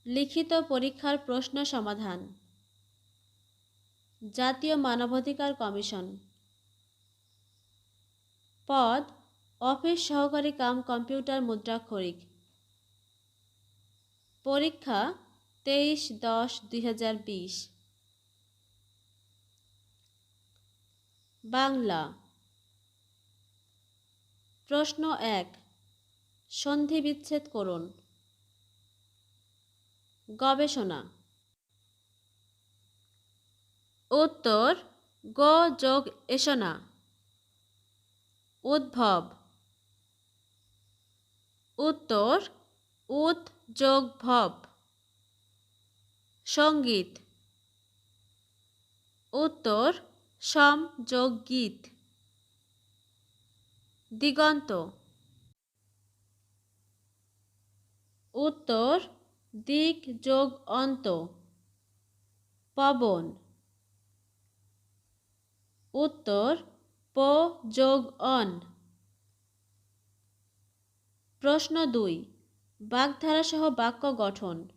লিখিত পরীক্ষার প্রশ্ন সমাধান। জাতীয় মানবাধিকার কমিশন। পদ অফিস সহকারী কাম কম্পিউটার মুদ্রাক্ষরিক। পরীক্ষা 23-10-2020। বাংলা। প্রশ্ন 1, সন্ধি বিচ্ছেদ করুন। গবেষণা। উত্তর গো যোগ এসনা। উদ্ভব। উত্তর উদ যোগ ভব। সঙ্গীত। উত্তর সম যোগ গীত। দিগন্ত। উত্তর দিক যোগ অন্ত। পবন। উত্তর প যোগ অন। প্রশ্ন 2, বাগধারাসহ বাক্য গঠন।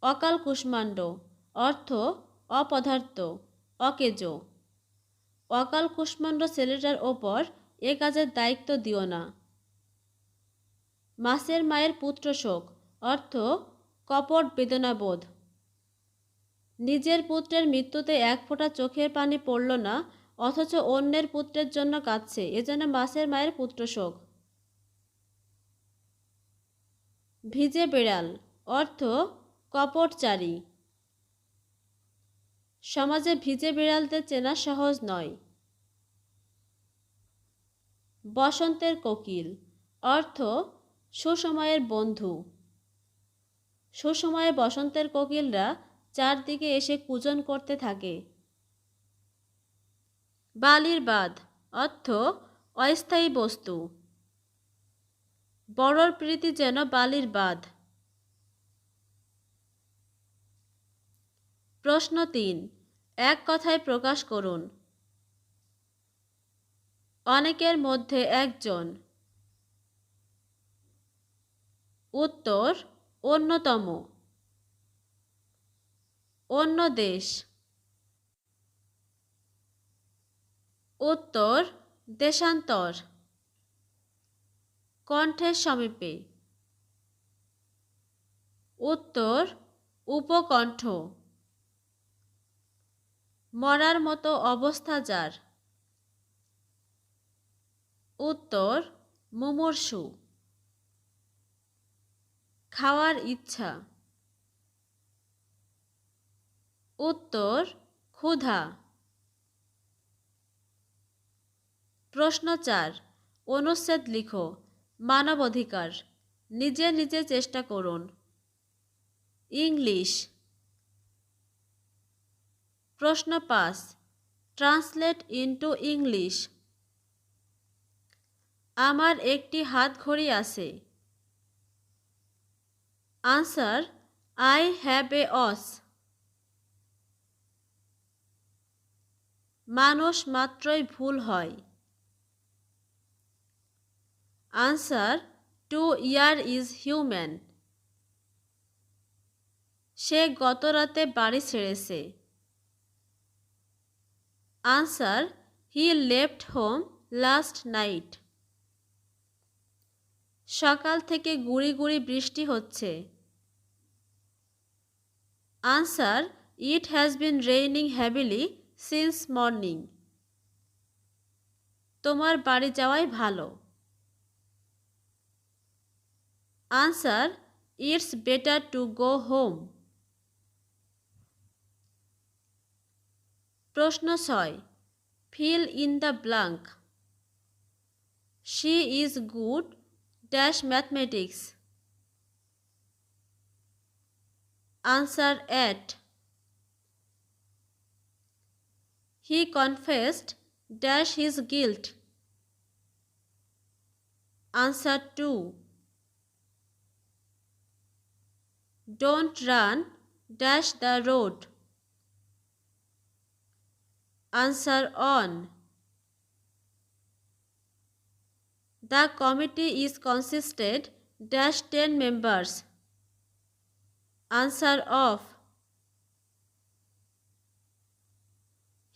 অকাল কুষ্মাণ্ড অর্থ অপদার্থ, অকেজ। অকাল কুষ্মাণ্ড ছেলেটার ওপর এ কাজের দায়িত্ব দিও না। মাছের মায়ের পুত্র শোক অর্থ কপট বেদনাবোধ। নিজের পুত্রের মৃত্যুতে এক ফোঁটা চোখের পানি পড়ল না, অথচ অন্যের পুত্রের জন্য কাঁদছে, এজন্য মাছের মায়ের পুত্র শোক। ভিজে বেড়াল অর্থ কপটচারী। সমাজে ভিজে বেড়ালদের চেনা সহজ নয়। বসন্তের কোকিল অর্থ সুসময়ের বন্ধু। সুসময়ে বসন্তের কোকিলরা চারদিকে এসে কূজন করতে থাকে। বালির বাঁধ অর্থ অস্থায়ী বস্তু। বড়র প্রীতি যেন বালির বাঁধ। প্রশ্ন 3, এক কথায় প্রকাশ করুন। অনেকের মধ্যে একজন। উত্তর অন্যতম। অন্য দেশ। উত্তর দেশান্তর। কণ্ঠের সমীপে। উত্তর উপকণ্ঠ। মরার মতো অবস্থা যার। উত্তর মুমূর্ষু। খাওয়ার ইচ্ছা। উত্তর ক্ষুধা। প্রশ্ন 4, অনুচ্ছেদ লিখো। মানবাধিকার। নিজে নিজে চেষ্টা করুন। ইংলিশ। প্রশ্ন 5, ট্রান্সলেট ইনটু ইংলিশ। আমার একটি হাতঘড়ি আছে। Answer, I have a watch. মানুষ মাত্রই ভুল হয়। Answer, to err is human. সে গত রাতে বাড়ি ছেড়েছে। Answer, he left home last night. সকাল থেকে গুঁড়ি গুঁড়ি বৃষ্টি হচ্ছে। Answer, it has been raining heavily since morning. তোমার বাড়ি যাওয়াই ভালো। Answer, it's better to go home. প্রশ্ন 6, fill in the blank. She is good dash mathematics. Answer, at. He confessed dash his guilt. Answer, two. Don't run dash the road. Answer, on. The committee is consisted dash 10 members. Answer of.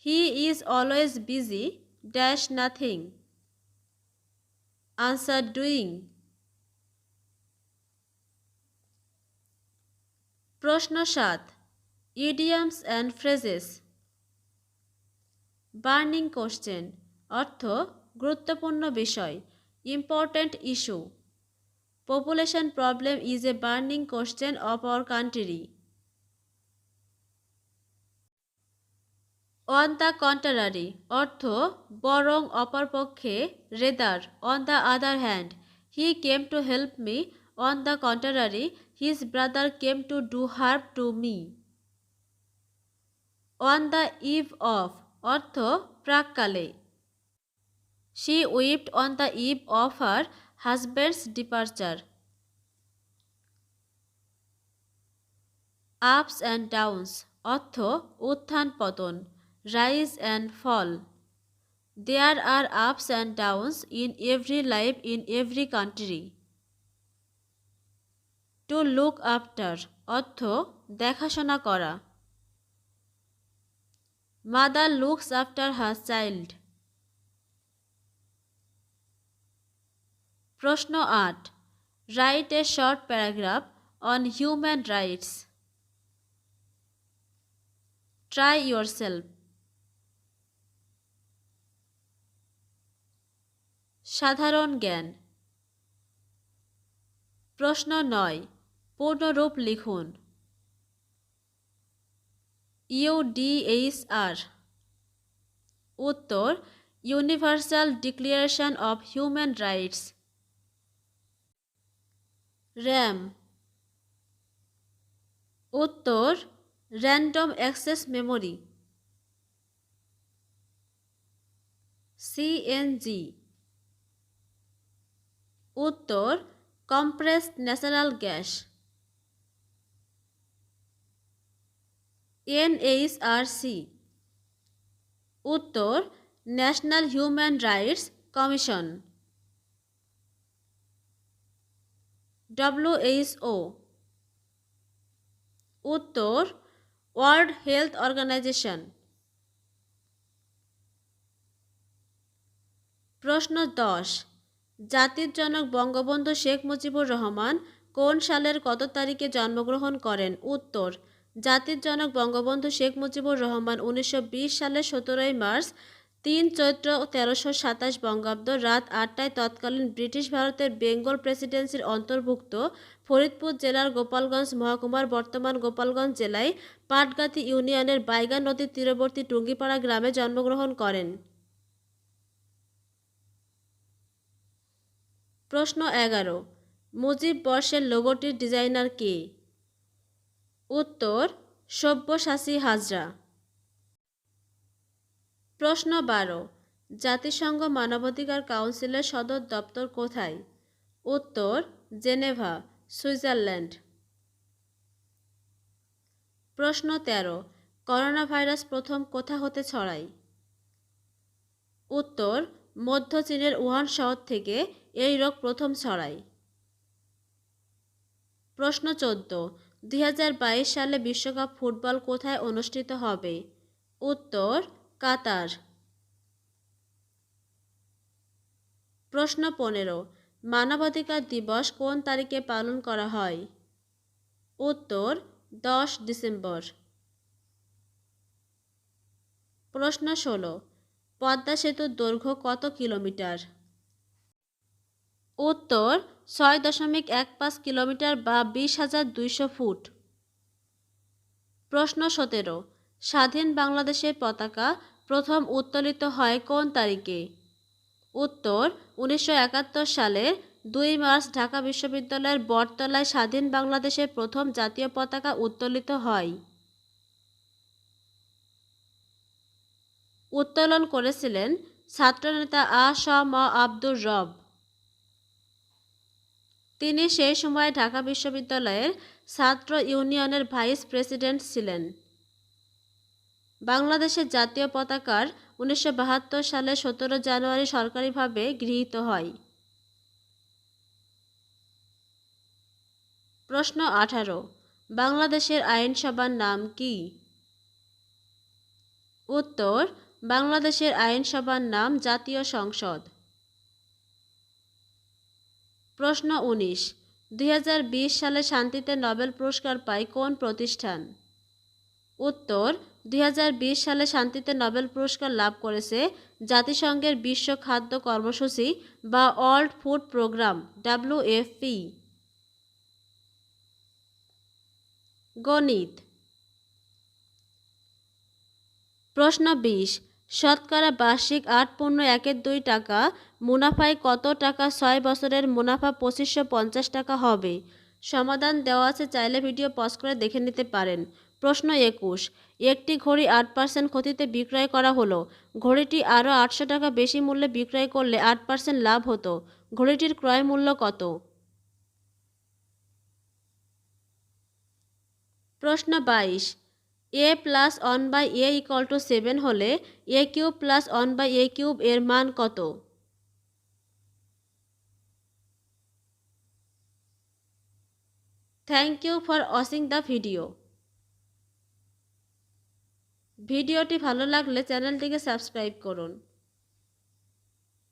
He is always busy dash nothing. Answer doing. প্রশ্ন 7 idioms and phrases. Burning question অর্থ গুরুত্বপূর্ণ বিষয়, important issue. Population problem is a burning question of our country. On the contrary অর্থ বরং অপরপক্ষে, rather on the other hand, he came to help me, on the contrary his brother came to do harm to me. On the eve of অর্থ প্রাককালে, she weeped on the eve of her husband's departure. Ups and downs অর্থ উত্থান পতন, rise and fall. There are ups and downs in every life in every country. To look after অর্থ দেখাশোনা করা। Mother looks after her child. প্রশ্ন 8 write a short paragraph on human rights. Try yourself. সাধারণ জ্ঞান। প্রশ্ন 9 পূর্ণরূপ লিখুন। UDHR. উত্তর universal declaration of human rights. RAM. উত্তর র্যান্ডম অ্যাক্সেস মেমোরি। সিএনজি। উত্তর কম্প্রেসড ন্যাচারাল গ্যাস। এনএইচআরসি। উত্তর national human rights commission. WHO. উত্তর ওয়ার্ল্ড হেলথ অর্গানাইজেশন। প্রশ্ন 10 জাতির জনক বঙ্গবন্ধু শেখ মুজিবুর রহমান কোন সালের কত তারিখে জন্মগ্রহণ করেন? উত্তর জাতির জনক বঙ্গবন্ধু শেখ মুজিবুর রহমান 1920 সালের 17 মার্চ 3 চৈত্র 1327 বঙ্গাব্দ রাত 8টায় তৎকালীন ব্রিটিশ ভারতের বেঙ্গল প্রেসিডেন্সির অন্তর্ভুক্ত ফরিদপুর জেলার গোপালগঞ্জ মহকুমার বর্তমান গোপালগঞ্জ জেলায় পাটগাতি ইউনিয়নের বাইগা নদীর তীরবর্তী টুঙ্গিপাড়া গ্রামে জন্মগ্রহণ করেন। প্রশ্ন 11 মুজিব বর্ষের লোগোটির ডিজাইনার কে? উত্তর সব্যসাচী হাজরা। প্রশ্ন 12 জাতিসংঘ মানবাধিকার কাউন্সিলের সদর দপ্তর কোথায়? উত্তর জেনেভা, সুইজারল্যান্ড। প্রশ্ন 13 করোনা ভাইরাস প্রথম কোথা হতে ছড়ায়? উত্তর মধ্য চীনের উহান শহর থেকে এই রোগ প্রথম ছড়ায়। প্রশ্ন 14 2022 সালে বিশ্বকাপ ফুটবল কোথায় অনুষ্ঠিত হবে? উত্তর কাতার। প্রশ্ন 15 মানবাধিকার দিবস কোন তারিখে পালন করা হয়? উত্তর 10 ডিসেম্বর। প্রশ্ন 16 পদ্মা সেতুর দৈর্ঘ্য কত কিলোমিটার? উত্তর 6.15 কিলোমিটার বা 20,200 ফুট। প্রশ্ন 17 স্বাধীন বাংলাদেশের পতাকা প্রথম উত্তোলিত হয় কোন তারিখে? উত্তর 1971 সালের 2 মার্চ ঢাকা বিশ্ববিদ্যালয়ের বটতলায় স্বাধীন বাংলাদেশের প্রথম জাতীয় পতাকা উত্তোলিত হয়। উত্তোলন করেছিলেন ছাত্রনেতা আ.স.ম. আব্দুর রব। তিনি সেই সময় ঢাকা বিশ্ববিদ্যালয়ের ছাত্র ইউনিয়নের ভাইস প্রেসিডেন্ট ছিলেন। বাংলাদেশের জাতীয় পতাকার 1972 সালের 17 জানুয়ারি সরকারিভাবে গৃহীত হয়। প্রশ্ন 18 বাংলাদেশের আইনসভার নাম কি? উত্তর, বাংলাদেশের আইনসভার নাম জাতীয় সংসদ। প্রশ্ন ১৯, ২০২০ সালে শান্তিতে নোবেল পুরস্কার পায় কোন প্রতিষ্ঠান? উত্তর, ২০২০ সালে শান্তিতে নোবেল পুরস্কার লাভ করেছে জাতিসংঘের বিশ্ব খাদ্য কর্মসূচি বা ওয়ার্ল্ড ফুড প্রোগ্রাম WFP। গণিত। প্রশ্ন ২০, শতকরা বার্ষিক ৮.১২ টাকা মুনাফায় কত টাকা ৬ বছরের মুনাফা ২৫৫০ টাকা হবে? সমাধান দেওয়া আছে, চাইলে ভিডিও পজ করে দেখে নিতে পারেন। প্রশ্ন ২১, একটি ঘড়ি ৮% ক্ষতিতে বিক্রয় করা হলো। ঘড়িটি আরও ৮০০ টাকা বেশি মূল্যে বিক্রয় করলে ৮% লাভ হতো। ঘড়িটির ক্রয় মূল্য কত? প্রশ্ন ২২, a+1/a = 7 হলে a³ + 1/a³ এর মান কত? Thank you for watching the video. ভিডিওটি ভালো লাগলে চ্যানেলটিকে সাবস্ক্রাইব করুন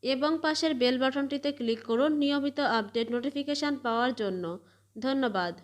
এবং পাশের বেল বাটনটিতে ক্লিক করুন নিয়মিত আপডেট নোটিফিকেশান পাওয়ার জন্য। ধন্যবাদ।